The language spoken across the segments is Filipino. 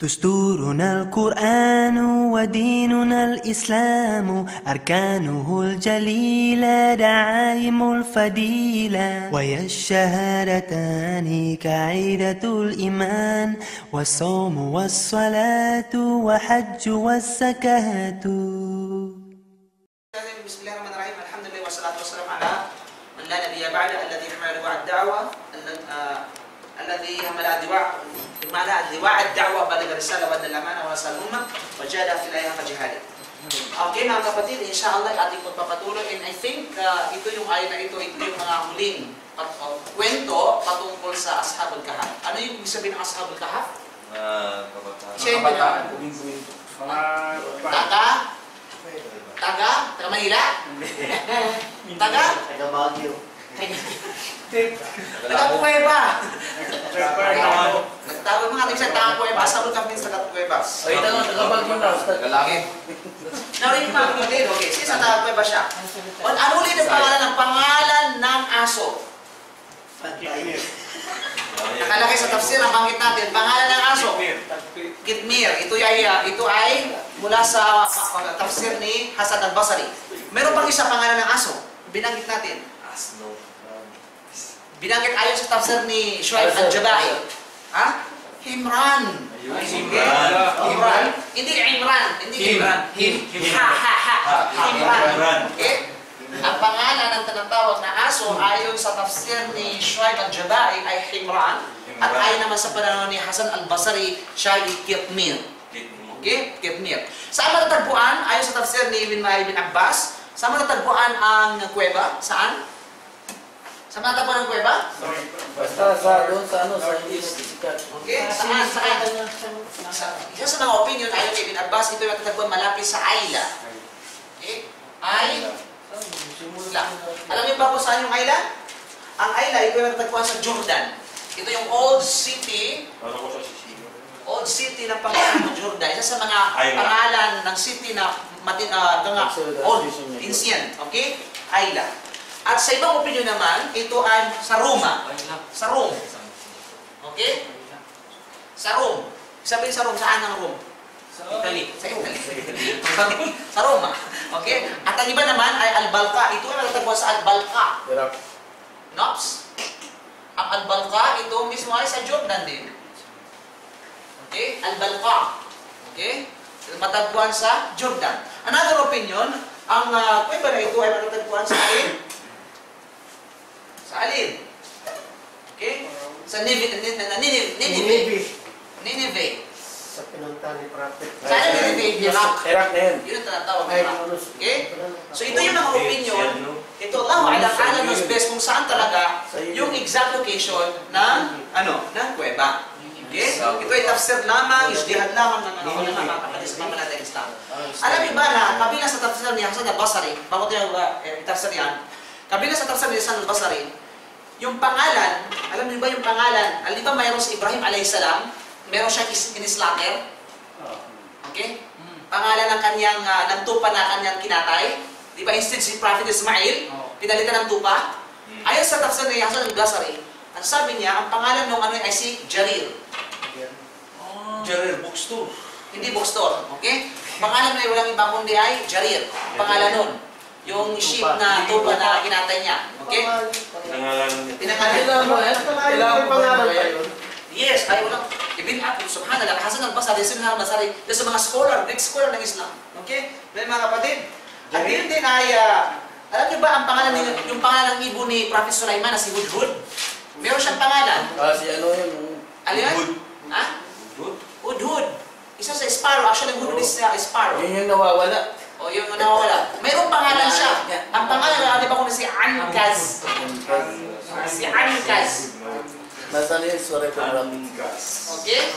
دستورنا القرآن وديننا الإسلام أركانه الجليلة دعائم الفضيلة وهي الشهادتان كعيدة الإيمان والصوم والصلاة وحج والزكاة. بسم الله الرحمن الرحيم. الحمد لله والصلاة والسلام على من لا نبي بعد الذي حمل دعاء الدعوة الذي حمل دعاء الدعوة بلغ الرسالة وأدى الأمانة ونصر الأمة وجاهد في الله حق جهاده. Okay mga kapatid, inshallah ating magpapatuloy, and I think ito yung ayat na ito yung mga huling kwento patungkol sa Ashabul Kahf. Ano yung ibig sabihin ng Ashabul Kahf? Kabataan. Taga Manila? Taga Baguio. Taga Cueva. Nagtawag mga ating sa taga Cueva. Ashabul Kahf means taga Cueva. Ay, taga Baguio na. Taga langit. Narinig mga kapatid, okay, since taga Cueva siya. Ano ulit ang pangalan ng aso? Nakalagay sa tafsir, ang banggit natin, pangalan ng aso. Kitmir. Ito ay mula sa tafsir ni Hasan al-Basri. Meron pang isa pangalan ng aso. Binanggit natin. Binanggit ayon sa tafsir ni Shuaib al-Jabai. Ha? Himran. Himran. Hindi Imran. Hindi Imran. Himran. Okay? Ang pangalan ng tinatawag na aso ayon sa tafsir ni Shuaib al-Jabai ay Himran. At ayon naman sa pananaw ni Hasan al-Basri, siya ay Kitmir. Okay? Kitmir. Saan matatagpuan? Ayon sa tafsir ni Ibn Abbas, saan matatagpuan ang kuweba? Saan? Saan matatagpuan ang kuweba? Basta sa doon sa ano, sa hindi sikat. Okay? Saan? Isa sa mga opinion ayon kay Ibn Abbas, ito ay matatagpuan malapit sa Ayla. Okay? Ayla. Alam niyo ba kung saan yung Ayla? Ang Ayla, ito ay matatagpuan sa Jordan. Ito yung old city ng pangalan ng Jordan. Isa sa mga pangalan ng city na old, ancient. Okay? Ayla. At sa ibang opinion naman, ito ay sa Roma. Sa Rome. Okay? Sa Rome. Sabihin sa Rome, saan ang Rome? Sa Italy. Sa Italy. Sa Roma. Okay? At ang iba naman ay Al-Balqa. Ito ay matatagpuan sa Al-Balqa. Nops. Ang Al-Balqa, ito mismo ay sa Jordan din. Okay? Al-Balqa. Okay? Matatagpuan sa Jordan. Another opinion, ang kuweba na ito ay matatagpuan sa alin? Sa alin? Okay? Sa Nineveh. Sa pinuntahan ni Prophet. Saan ang Nineveh? Iraq. Iraq na yan. Yun ang tinatawag na Iraq. Okay? So ito yung mga opinion. Ito, alam nos best kung saan talaga yung exact location ng kuweba. Okay? Ito ay tafsir lamang, ijtihad lamang ng mga ulama kapatid sa pamalatay ng Islam. Alam niyo ba na kabilang sa tafsir ni Hasan al-Basri, bago tayo tafsir yan, kabilang sa tafsir ni Hasan al-Basri, yung pangalan, alam niyo ba yung pangalan, alam niyo ba mayroon si Ibrahim alayhis salam, meron siyang in-slaughter? Okay? Pangalan ng kanyang, ng tupa na kanyang kinatay. Di ba instead si Prophet Ismail, pinalitan ng tupa? Ayon sa tafsir ni Hasan al-Basri, ang sabi niya, ang pangalan ng ay si Jarir. Jarir Bookstore. Hindi bookstore. Okay? Pangalan na walang ibang kundi ay Jarir. Pangalan nun. Yung sheep na tupa na kinatay niya. Okay? Pinangalan. Yes, ay walang. Ibn Abdul, subhanallah, Hasan al-Basri, Hasan al-Basri, sa mga scholar, big scholar ng Islam. Okay? Mga kapatid. At din ay, alam niyo ba ang pangalan yung pangalan ng ibo ni Prophet Sulaiman na si Hudhud? Meron siyang pangalan. Si ano yun? Ano yun? Ha? Hudhud. Isa sa sparrow. Actually, Hudhud is sparrow. Yun yung nawawala. O, yung nawawala. Mayroong pangalan siya. Ang pangalan, di ba kung si Ankaz? Si Ankaz. Nasa niya, sorry for Okay?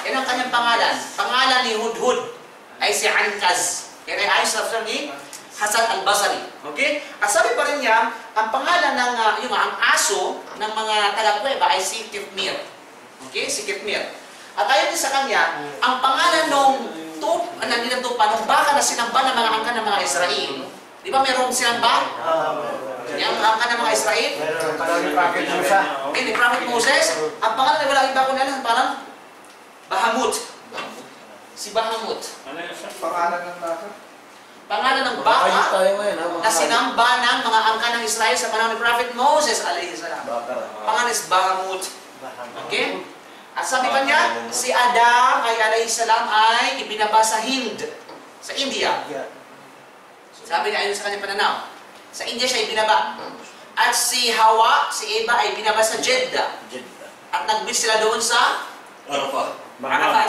Yan ang kanyang pangalan. Pangalan ni Hudhud ay si Ankaz. Yan ay ayos na ni Hasan al-Basri. Okay? At sabi pa rin niya, ang pangalan ng ang aso ng mga taga-kuweba ay si Kitmir. Okay? Si Kitmir. At ayon din sa kanya, ang pangalan nung baka na sinamba ng mga angkan ng mga Israel. Di ba mayroong sinamba? Yung angkan ng mga Israel? Ni Prophet Musa. Ni Prophet Moses. Ang pangalan ay walang iba kundi ang pangalan? Bahamut. Si Bahamut. Pangalan ng baka. Pangalan ng Ayun baka tayo ngayon, ha? na sinamba ng mga angka ng Israel sa panahon ni Prophet Moses alayhi salam. Pangalan is Bahamut. Okay? At sabi pa niya, si Adam ay alayhi salam ay ibinaba sa Hind, sa India. Sabi niya ayon sa kanyang pananaw. Sa India siya ibinaba. At si Hawa, si Eva ay binaba sa Jeddah. At nag-meet sila doon sa Arafah.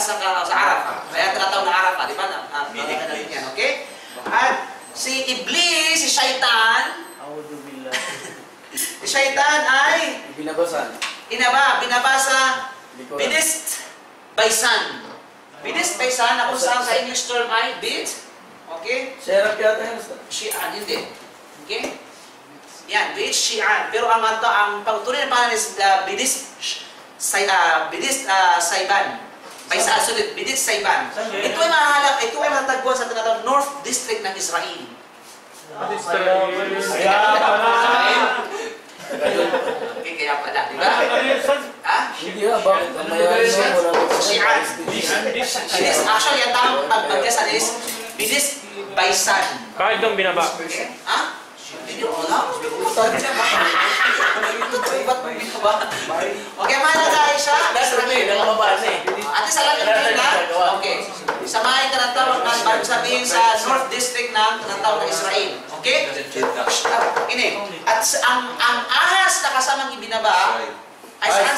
Sa Arafah. Kaya tinatawag na Arafah, di ba? Nakakita rin yan, okay? At si Iblis, si Shaitan, si Shaitan ay binaba sa Bidist Baisan. Bidist Baisan, na kung saan sa English term ay bid. Okay? Serap yata yan, Ustad. Shi'an, hindi. Okay? Yan, bid Shi'an. Pero ang pagtuloy na pangalan is Bidist Saiban. Baisan, sulit, Bidist Saiban. Ito ay matatagpuan sa tinatawag North District ng Israel. Okay, kaya pala, di ba? Ha? Hindi ha, bakit? Ang mayroon mo, Shi'an. Bidist, actually, ang tamang pagpagkasan is Bidist Baisan. Kahit nung binaba. Ha? Hindi ko alam. Okay, malagay siya. At isa lang yung na. Okay. Samahin ka ng tawag ng bago sabihin sa North District ng tawag ng Israel. Okay? Ini. At ang ahas na kasamang ibinaba ay saan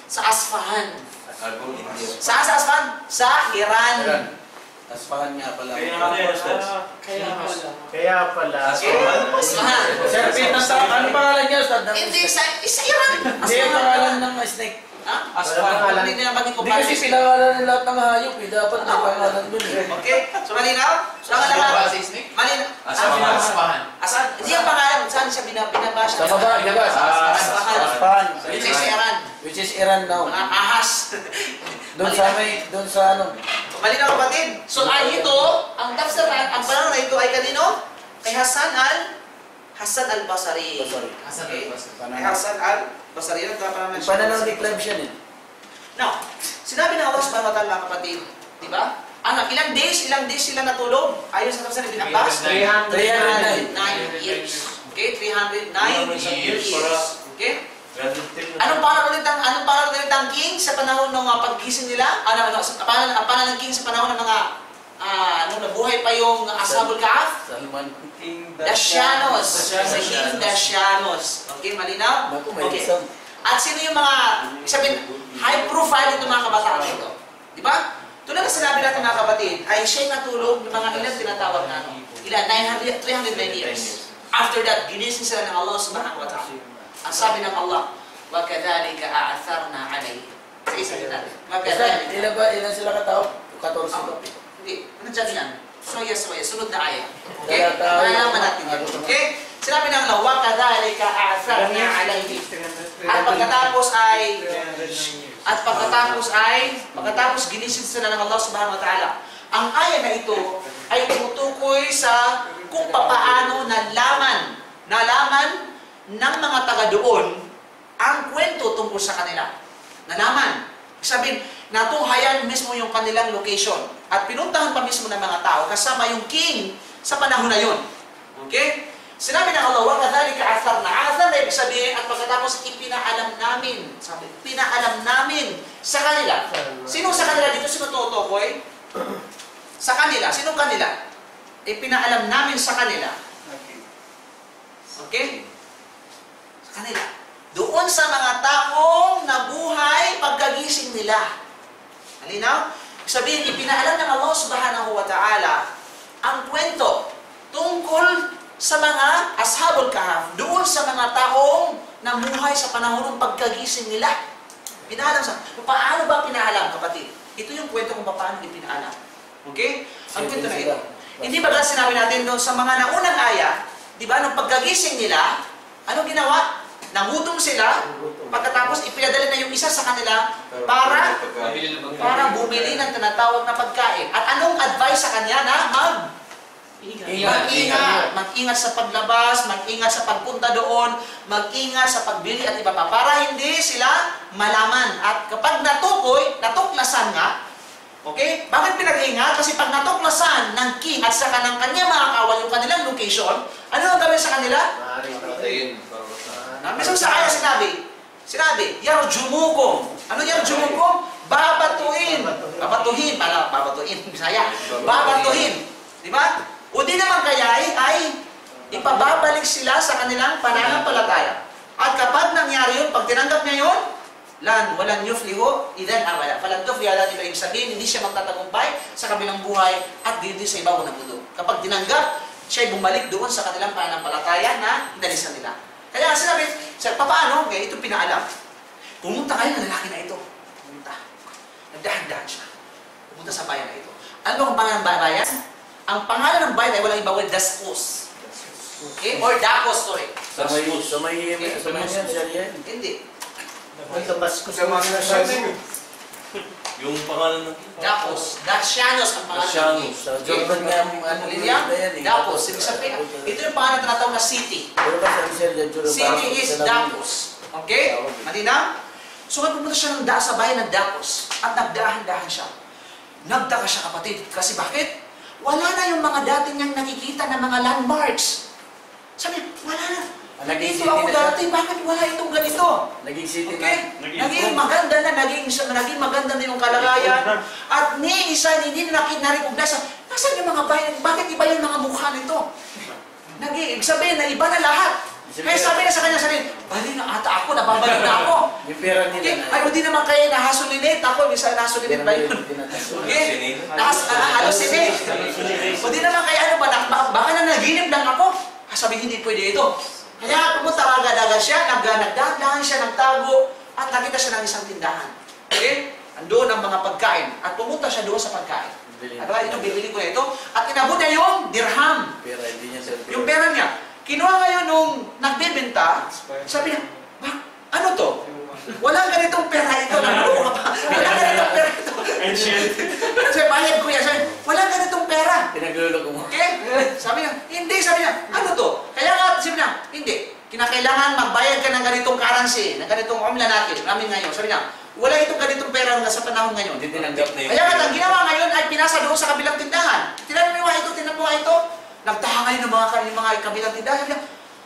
sa Asfahan. Saan sa Asfahan? Sa Iran. Aspahan nga pala. Kaya pala. Asfahan. Sir, anong pangalan niya, Ustad? Hindi, sa Iran. Hindi yung pangalan ng snake. Ha? Asfahan. Hindi na maging Hindi kasi pinangalan ng lahat ng hayop eh. Dapat may pangalan dun eh. Okay? So malinaw? So ang lahat. Malinaw. Asfahan. Hindi ang pangalan. Saan siya binaba siya? Sa baba, diba? Aspahan. Which is Iran. Which is Iran now. Mga ahas. Doon sa ano. Malinaw kapatid. So ay ito, ang tafsiran, ang panahon na ito ay kanino? Kay Hasan al-Basri. Okay? Kay Hasan al-Basri. Yan ang panahon siya. Pananaw ni Pleb siya eh. Now, sinabi ng Allah subhanahu wa ta'ala kapatid, di ba? Ilang days sila natulog? Ayon sa tafsir ni Ibn Abbas? 309 years. Okay? 309 years. Okay? Anong pangalan ulit ng king sa panahon ng paggising nila? Pangalan ng king sa panahon ng mga nung nabuhay pa yung Ashabul Kahf? Salman. Dasyanos. Si King Dasyanos. Okay, malinaw? Okay. At sino yung mga, sabihin, high profile itong mga kabataan ito? Di ba? Tulad na sinabi natin mga kapatid, ay siya'y natulog ng mga ilan tinatawag natin. Ilan? 309 years. After that, ginising sila ng Allah subhanahu wa ta'ala. Ang sabi ng Allah, وَكَذَلِكَ أَعْثَرْنَا عَلَيْهِ. Sige, sabi natin. وَكَذَلِكَ. Ilan sila katao? 14 ba? Hindi. Nandyan yan. Soya. Sunod na ayah. Okay? Kaya tayo. Malalaman natin yan. Okay? Sinabi ng Allah, وَكَذَلِكَ أَعْثَرْنَا عَلَيْهِ. At pagkatapos ginising sila ng Allah subhanahu wa ta'ala. Ang ayah na ito ay tumutukoy sa kung papaano nalaman ng mga taga doon ang kwento tungkol sa kanila. Nalaman. Sabihin, natunghayan mismo yung kanilang location at pinuntahan pa mismo ng mga tao kasama yung king sa panahon na yun. Okay? Sinabi ng Allah, وَكَذَلِكَ أَعْثَرْنَا. Athar na ibig sabihin at pagkatapos ipinaalam namin. Sabi, pinaalam namin sa kanila. Sino sa kanila dito? Sino tutukoy? Sa kanila. Sino kanila? Ipinaalam namin sa kanila. Okay? Sa kanila. Doon sa mga taong nabuhay pagkagising nila. Halinaw? Sabihin, ipinaalam ng Allah subhanahu wa ta'ala ang kwento tungkol sa mga Ashabul Kahf, doon sa mga taong namuhay sa panahon ng pagkagising nila. Pinaalam sa... Paano ba pinaalam, kapatid? Ito yung kwento kung paano ipinaalam. Okay? Ang kwento na ito. Hindi ba sinabi natin doon sa mga naunang aya, di ba, nung pagkagising nila, anong ginawa? Nangutom sila, pagkatapos ipinadala na yung isa sa kanila para bumili ng tinatawag na pagkain. At anong advice sa kanya na mag-ingat sa paglabas, mag-ingat sa pagpunta doon, mag-ingat sa pagbili at iba pa para hindi sila malaman. At kapag natuklasan nga, Okay? Bakit pinag-iingat? Kasi pag natuklasan ng king at saka ng kanya mga kawal yung kanilang location, ano ang gawin sa kanila? Minsan sa kaya sinabi, yarjumukum. Ano yarjumukum? Babatuhin. Babatuhin. Bisaya. Babatuhin. Di ba? O di naman kaya ay ipababalik sila sa kanilang pananampalataya. At kapag nangyari yun, pag tinanggap niya yun, walang yufliho, idan abada. Falan tufliho, ibig sabihin, hindi siya magtatagumpay sa kabilang buhay at din sa ibabaw ng mundo. Kapag tinanggap, siya ay bumalik doon sa kanilang pananampalataya na inalisan nila. Kaya sinabi, paano? Kaya ito pinaalam. Pumunta kayo ng lalaki na ito. Pumunta. Nagdahan-dahan siya. Pumunta sa bayan na ito. Ano ang pangalan ng bayan? Ang pangalan ng bayan ay walang iba, Daskos. Okay? Or Dakos, sorry. Sa may Hindi. Yung pangalan ng Dakos. Dacianos ang pangalan. Sa Jordan nga Dakos. Ibig sabihin, ito yung pangalan na tinatawag na city. City is Dakos. Okay? Malinaw? So, pumunta siya sa bayan ng Dakos at nagdahan-dahan siya. Nagdaka siya, kapatid. Kasi bakit? Wala na yung mga dati niyang nakikita na mga landmarks. Sabi, wala na. Nandito ako dati, bakit wala itong ganito? Naging city na. Naging maganda na, naging maganda na yung kalagayan. At hindi na na-recognize. Nasaan yung mga bayan? Bakit iba yung mga mukha nito? Naging, sabihin na iba na lahat. Kaya sabi na sa kanya, bali na ata ako, nababalik na ako. Yung pera nila. Okay? Ay, hindi naman kaya nahasulinate ako. Bisa nahasulinate ba yun? Okay? Halusinate. Hindi naman kaya baka na naginip lang ako. Sabi, hindi pwede ito. Kaya pumunta agad-agad siya, nagdahan siya, nagtago, at nakita siya ng isang tindahan. Okay? Andoon ang mga pagkain. At pumunta siya doon sa pagkain. At ito, bibili ko na ito. At inabot niya yung dirham. Yung pera niya. Kinuha ngayon nung nagbebenta, sabi niya, ano to? Walang ganitong pera ito. Nabuo ka pa. Walang ganitong pera ito. Kasi bayad ko yan. Sabi, walang ganitong pera. Pinagluloko mo. Okay? Sabi niya, ano to? Kaya nga, sabi niya, hindi. Kinakailangan magbayad ka ng ganitong currency, ng ganitong umla namin ngayon. Sabi niya, wala itong ganitong pera sa panahon ngayon. Kaya nga, ang ginawa ngayon ay pinasa doon sa kabilang tindahan. Tinan mo ito. Nagtaha ngayon ng mga kabilang tindahan. Sabi niya,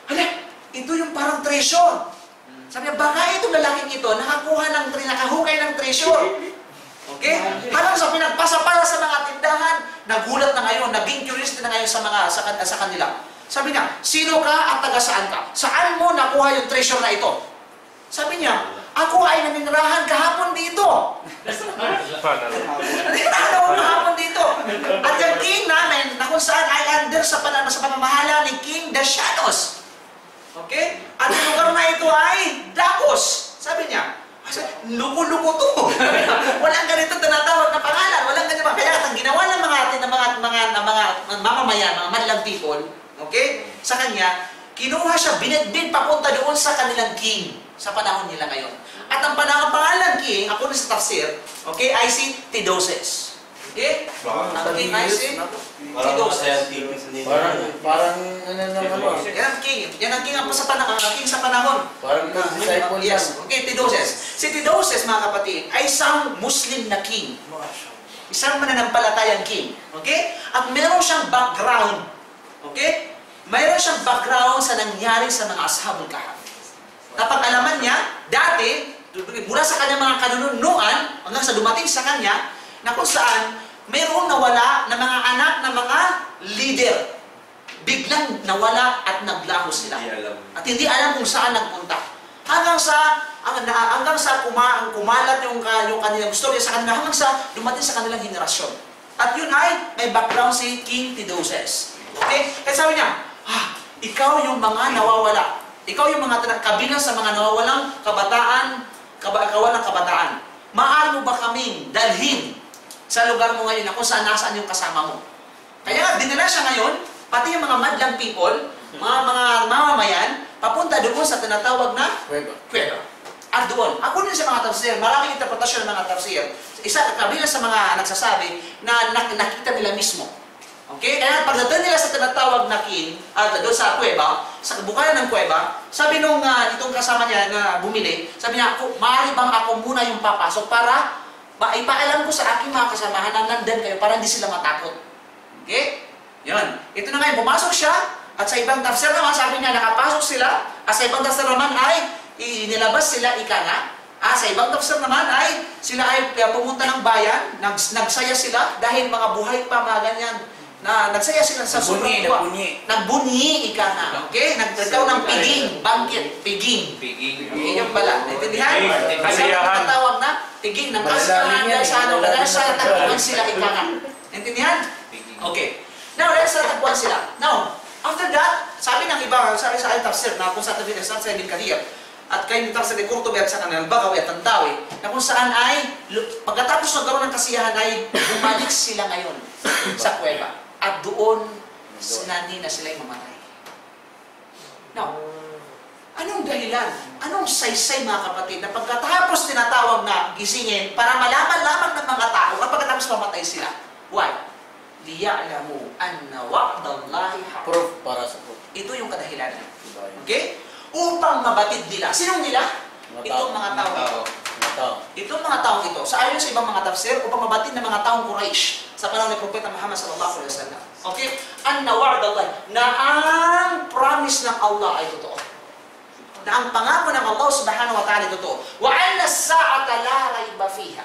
hala, ito yung parang treasure. Sabi niya, baka itong lalaking ito nakahukay ng treasure. Okay? Hanggang sa pinagpasa para sa mga tindahan, nagulat na ngayon, naging curious na ngayon sa kanila. Sabi niya, sino ka at taga saan ka? Saan mo nakuha yung treasure na ito? Sabi niya, ako ay naninirahan kahapon dito. Naninirahan ako kahapon dito. At yung king namin, na kung saan ay under sa pamamahala ni King Dacianos. Okay? At yung lugar na ito ay Dakos. Sabi niya, luko-luko to. Walang ganito tinatawag na pangalan. Walang ganito. Kaya ang ginawa ng mga mamamayan, mga madlang people, okay? Sa kanya, kinuha siya, binitbit papunta doon sa kanilang king sa panahon nila ngayon. At ang pangalan king, ako na sa tafsir, okay, ay si Tidoses. Okay? Ang king ay si Tidoses. Parang ano naman. Yan ang king. Yan ang king sa panahon. Parang disciple lang. Yes. Okay, Tidoses. Si Tidoses, mga kapatid, ay isang Muslim na king. Isang mananampalatayang king. Okay? At meron siyang background. Okay? Mayroon siyang background sa nangyari sa mga Ashabul Kahf. Napag-alaman niya, dati, mula sa kanyang mga kanunuan, hanggang sa dumating sa kanya, na kung saan, mayroong nawala na mga anak ng mga leader. Biglang nawala at naglaho sila. At hindi alam kung saan nagpunta. Hanggang sa kumalat yung kanilang storya sa kanila, hanggang sa dumating sa kanilang henerasyon. At yun ay, may background si King Tidoses. Okay? Kaya sabi niya, ikaw yung mga nawawala. Ikaw yung mga kabilang sa mga nawawalang kabataan, kawalang kabataan. Maaari mo ba kaming dalhin sa lugar mo ngayon na kung saan nasaan yung kasama mo? Kaya nga, dinala siya ngayon, pati yung mga madlang people, mga mamamayan, papunta doon sa tinatawag na Cueva. At doon, ako din sa mga tafsir, maraming interpretasyon ng mga tafsir. Isa, kabilang sa mga nagsasabi na nakita nila mismo. Okay? Kaya pagdating nila sa tinatawag na king, doon sa kuweba, sa kabukayan ng kuweba, sabi nung itong kasama niya na bumili, sabi niya, maaari bang ako muna yung papasok para Ipaalam ko sa aking mga kasamahan na nandyan kayo para hindi sila matakot. Okay? Yan. Ito na ngayon, pumasok siya, at sa ibang tafsir naman, sabi niya, nakapasok sila, at sa ibang tafsir naman ay, inilabas sila, ika nga. Sa ibang tafsir naman ay, sila ay pumunta ng bayan, nagsaya sila, dahil mga buhay pa, mga ganyan, na nagsaya sila sa sobrang tuwa. Nagbunyi, ika nga. Okay? Nagtataw ng piging, banggit, piging. Okay, yung pala. Naintindihan? Kasi natatawag na, piging, ng kasiyahan dahil sa ano, dahil sa tagpuan sila, ika nga. Naintindihan? Okay. Now, dahil sa tagpuan sila. Now, after that, sabi ng iba, sabi sa al-tafsir, na kung sa tabi ng Sa Ibn Kathir, at kayo nitang sa Qurtubi at sa kanang Bagawi at Tantawi, na kung saan ay, pagkatapos nagkaroon ng kasiyahan ay, bumalik sila ngayon sa kuweba. At doon, sinani na sila'y mamatay. Now, anong dahilan? Anong saysay mga kapatid na pagkatapos tinatawag na gisingin para malaman lamang ng mga tao at pagkatapos mamatay sila? Why? Liya'lamu anna wa'dallahi haqq. Proof para sa proof. Ito yung kadahilanan. Okay? Upang mabatid nila. Sinong nila? Itong mga tao. Itong mga taong ito, sa ayon sa ibang mga tafsir, upang mabatid ng mga taong Quraysh sa panahon ni Propeta Muhammad sallallahu alaihi wasallam. Okay? Anna wa'dallahi, na ang promise ng Allah ay totoo. Na ang pangako ng Allah subhanahu wa ta'ala ay totoo. Wa anna as-sa'ata la rayba fiha.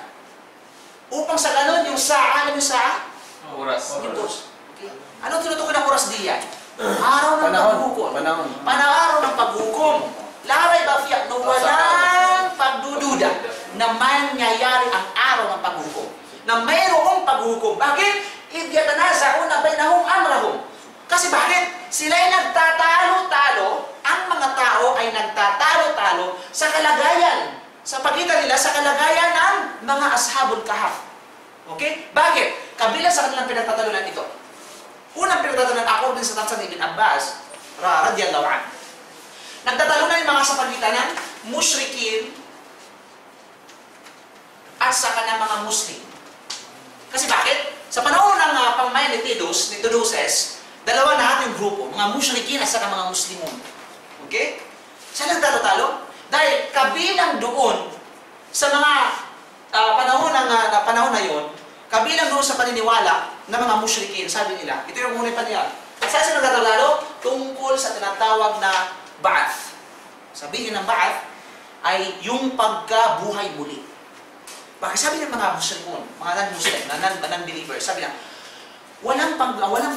Upang sa ganun, yung sa'a, ano yung sa'a? Oras. Okay. Ano tinutukoy ng oras diyan? Araw ng paghukom. Panahon. Araw ng paghukom. Laray ba fiyak na walang pagdududa na mangyayari ang araw ng paghukom. Na mayroong paghukom. Bakit? Idyatanaza'una bainahum amrahum. Kasi bakit? Sila'y nagtatalo-talo, ang mga tao ay nagtatalo-talo sa kalagayan. Sa pagitan nila, sa kalagayan ng mga ashabul kahf. Okay? Bakit? Kabilang sa kanilang pinagtatalunan ito. Unang pinagtatalunan, ako din sa tafsir ni Ibn Abbas, radiyallahu anhu. Nagtatalunan yung mga sa pagitan ng musyrikin at sa kanang mga Muslim. Kasi bakit? Sa panahon ng pamamayan ni Tidus, dalawa lahat yung grupo, mga musyrikin at saka mga Muslimon. Okay? Saan nagtalo-talo? Dahil kabilang doon sa mga panahon na yon, kabilang doon sa paniniwala ng mga musyrikin, sabi nila, ito yung unang paniyal. At saan nagtalo-talo? Tungkol sa tinatawag na Ba'ath. Sabihin ng Ba'ath ay yung pagkabuhay muli. Bakit sabi ng mga Muslimon, mga non-Muslim, non-believers, sabi na, walang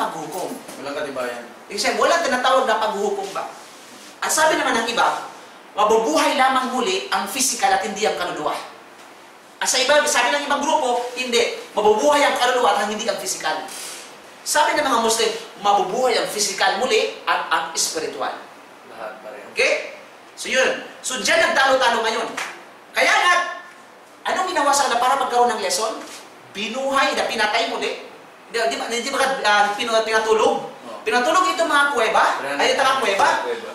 paghukom. Walang katibayan. Kasi walang tinatawag na paghukom ba? At sabi naman ng iba, mabubuhay lamang muli ang physical at hindi ang kaluluwa. At sa iba, sabi ng ibang grupo, hindi. Mabubuhay ang kaluluwa at hindi ang physical. Sabi ng mga Muslim, mabubuhay ang physical muli at ang spiritual. Lahat pareho. Okay? So yun. So dyan nagtalo-talo ngayon. Kaya nga, anong ginawa sa kanila para magkaroon ng lesson? Binuhay na pinatay muli. Hindi ba pinatulog? Pinatulog ito mga kuweba, ay ito mga kuweba,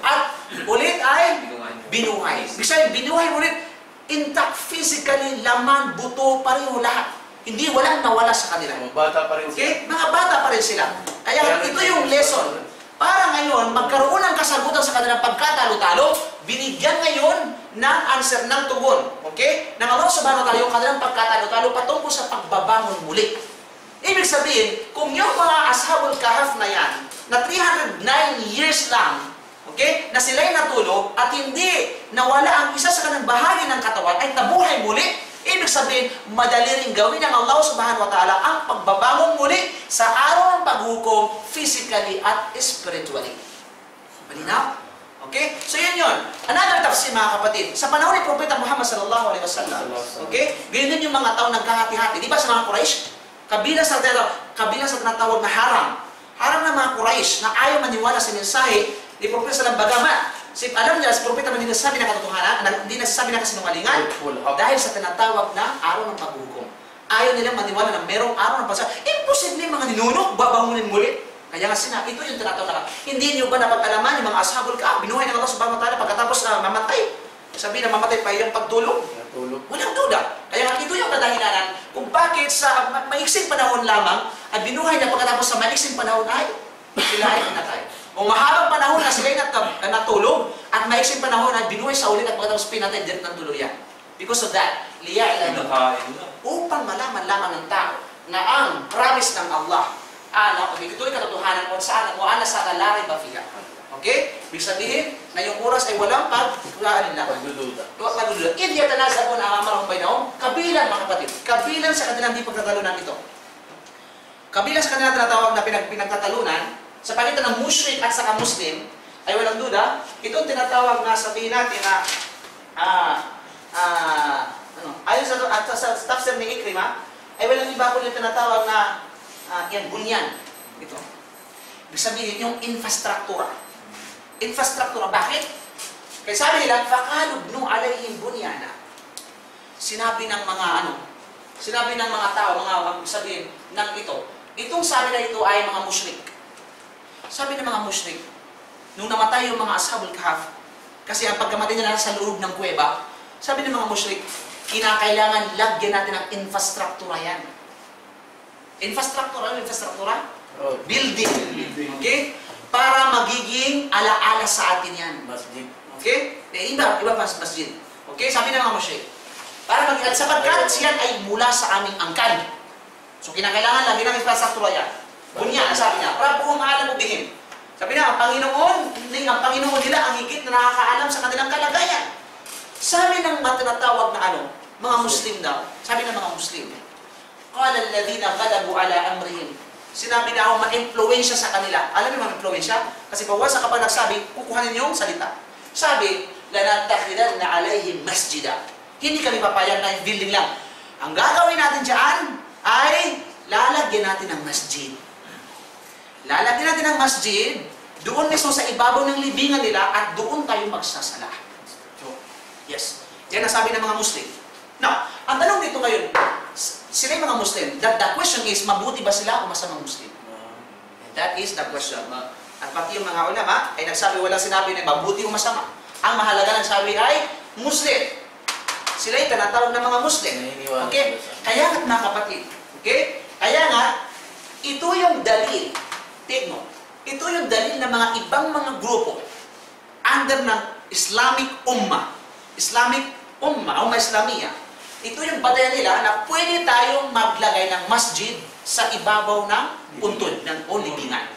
at ulit ay binuhay. Bisa binuhay ulit, intact physically, laman, buto, pareho lahat. Hindi walang nawala sa kanila. Mga bata pa rin sila. Okay? Mga bata pa rin sila. Kaya ito yung lesson. Para ngayon, magkaroon ng kasagutan sa kanilang pagkatalo-talo, binigyan ngayon ng answer ng tugon. Okay? Nang Allah subhanahu wa ta'ala yung kanilang pagkatalo-talo patungkol sa pagbabangon muli. Ibig sabihin, kung yung mga ashabul kahf na yan, na 309 years lang, okay, na sila'y natulog at hindi nawala ang isa sa kanilang bahagi ng katawan ay nabuhay muli, ibig sabihin, madali rin gawin ng Allah subhanahu wa ta'ala ang pagbabangon muli sa araw ng paghukom, physically at spiritually. Malinaw? Okay? So yun yun. Another tafsir mga kapatid, sa panahon ni Propeta Muhammad sallallahu alaihi wasallam, okay, ganyan din yung mga tao nagkahati-hati. Di ba sa mga Quraysh? Kabilang sa tinatawag na haram. Haram ng mga Quraysh na ayaw maniwala sa mensahe ni Propeta sallallahu alaihi wasallam. Alam niya, si Propeta man nagsasabi ng katotohanan, hindi nagsasabi ng kasinungalingan dahil sa tinatawag na araw ng paghukom. Ayaw nilang maniwala na merong araw ng paghukom. Imposible mga ninunok, babangunin muli. Kaya nga ito yung tinatawag na, hindi niyo ba napag-alaman yung mga ashabul kahf, binuhay ng Allah subhanahu wa ta'ala pagkatapos na mamatay? Sabi na mamatay pa yung pagtulog? Walang duda. Kaya nga ito yung kadahilanan kung bakit sa maiksing panahon lamang at binuhay na pagkatapos sa maiksing panahon ay sila ay pinatay. Kung mahabang panahon na sila natulog at maiksing panahon ay binuhay sa ulit at pagkatapos pinatay din ng tuluyan. Because of that, liya'lamu, upang malaman lamang ng tao na ang promise ng Allah, ito'y katotohanan kung saan, wala sa kalari ba fiha. Okay? Ibig sabihin na yung oras ay walang pagdududa. Idh yatanaza'un amrahum bainahum, kabilang mga kapatid, kabilang sa kanilang di pagtatalunan ito. Kabilang sa kanilang tinatawag na pinagtatalunan, sa pagitan ng mushrik at saka Muslim, ay walang duda, itong tinatawag na sabihin natin na ayon sa tafsir ni Ikrimah, ay walang iba kundi yung tinatawag na yan, bunyan. Ito. Ibig sabihin, yung infrastruktura. Infrastruktura, bakit? Kaya sabi nila, فَقَالُوا بْنُوا عَلَيْهِمْ بُنْيَانًا. Sinabi ng mga tao, sabihin ng ito. Itong sabi na ito ay mga mushrik. Sabi ng mga mushrik, nung namatay yung mga Ashabul Kahf, kasi ang pagkamatay nila sa loob ng kuweba, sabi ng mga mushrik, kinakailangan lagyan natin ng infrastruktura yan. Infrastruktura? Building. Okay? Para magiging alaala sa atin yan. Masjid. Okay? Iba pa masjid. Okay? Sabi ng mga mushrik. Para magiging, at sapagkat siyan ay mula sa aming angkan. So, kinakailangan lagyan ng infrastruktura yan. Bunyan, sabi niya, para buong alam mo bihim. Sabi niya, ang Panginoon nila ang higit na nakakaalam sa kanilang kalagayan. Sabi ng matinatawag na mga Muslim daw, sabi ng mga Muslim, qala alladhina ghalabu ala amrihim. Sinabi na ma-influensya sa kanila. Alam niyo ma-influensya? Kasi pagwasa kapag nagsabi, kukuhanin niyo yung salita. Sabi, lanattakhidanna alaihim masjida. Hindi kami papayag na building lang. Ang gagawin natin dyan ay lalagyan natin ng masjid. Lalagyan natin ng masjid doon mismo sa ibabaw ng libingan nila at doon tayo magsasala. Yes. Yan ang sabi ng mga Muslim. Now, ang tanong dito ngayon, sila yung mga Muslim, the question is, mabuti ba sila o masamang Muslim? And that is the question. At pati yung mga ulama ay nagsabi, walang sinabi na mabuti o masama. Ang mahalaga ng sabi ay, Muslim. Sila yung tinatawag ng mga Muslim. Okay? Kaya nga mga kapatid, okay? Kaya nga, ito yung dalil. Take note. Ito yung dalil ng mga ibang mga grupo under ng Islamic Ummah. Islamic Ummah, Ummah Islamiyah. Ito yung batayan nila na pwede tayong maglagay ng masjid sa ibabaw ng puntod, ng libingan.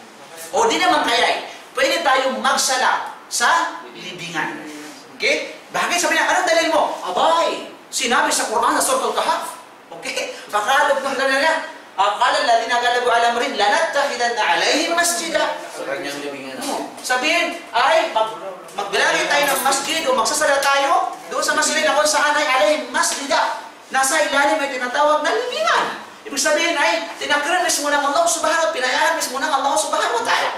O di naman kaya pwede tayong magsala sa libingan. Okay? Bakit? Sabi niya, anong dalil mo? Abay, sinabi sa Quran sa Surah Al-Kahf. Okay? Pakalog ng dalil niya. Akala alladhina ghalabu ala amrihim lanattakhidanna alaihim masjida. Sa kanyang libingan. Sabihin, ay, magbilagay tayo ng masjid o magsasala tayo doon sa masjid na kung saan ay alaihim masjida. Nasa ilalim ay tinatawag na libingan. Ibig sabihin ay, tinakriran mismo ng Allah subhanahu wa ta'ala, pinayaan mismo ng Allah subhanahu wa ta'ala.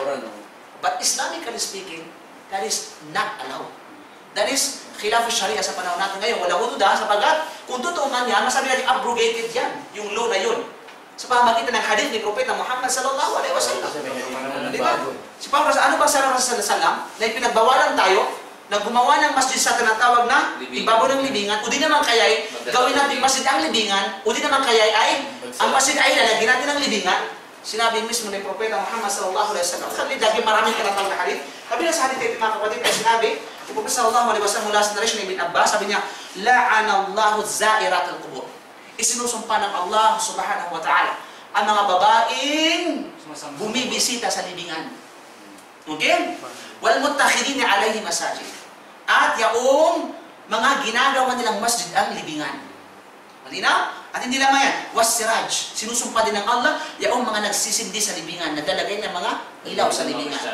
But Islamically speaking, that is not allowed. That is khilaf sharia sa panahon natin ngayon. Wala hududa sapagkat kung totoo man yan, masabi natin abrogated yan, yung law na yun. Sa pamagitan ng hadith ni Propeta Muhammad sallallahu alaihi wasallam. Diba? Si Pawros, ano ba sa Rasulullah sallam na ipinagbawalan tayo na gumawa ng masjid sa tinatawag na ibabaw ng libingan, o di naman kaya'y gawin natin masjid ang libingan, o di naman kaya'y ang masjid ay lalagyan natin ng libingan. Sinabi mismo ni Propeta Muhammad sallallahu alaihi wasallam. Kasi dahil maraming tinatawag na hadith. Kabilang sa hadith ito mga kapatid ay sinabi, ni Propeta sallallahu alaihi wasallam mula sa narration ni Ibn Abbas, sabi niya, la'anallahu za'irat al-qubur. Isinusumpa ng Allah subhanahu wa ta'ala ang mga babaeng bumibisita sa libingan. Okay? Wal muttakhidina alayhi masajid. At yaong mga ginagawa nilang masjid ang libingan. Malinaw? At hindi lamang yan. Was-siraj. Sinusumpa din ng Allah yaong mga nagsisindi sa libingan, naglalagay ng mga ilaw sa libingan.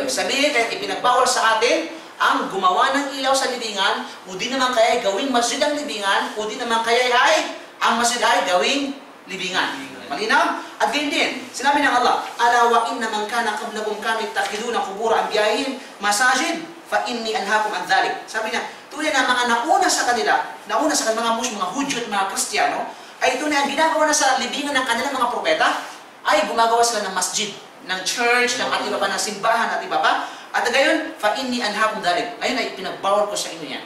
Sabihin, kaya ipinagbawal sa atin ang gumawa ng ilaw sa libingan, o di naman kaya gawing masjid ang libingan, o di naman kaya ay ang masjid ay gawing libingan. Malinaw? At ganyan din, sinabi ng Allah, ala wa inna man kana qablakum kanu yattakhiduna qubur anbiya'ihim masajid fa inni anhaakum an dhalik. Sabi niya, tunay na mga nauna sa kanila mga Muslim, mga Hudyo at mga Kristiyano, ay tunay ang ginagawa na sa libingan ng kanilang mga propeta, ay gumagawa sila ng masjid, ng church, ng at iba pa, ng simbahan at iba pa. At gayon, fa inni anhaakum dhalik. Ayun ay pinagbawal ko sa inyo yan.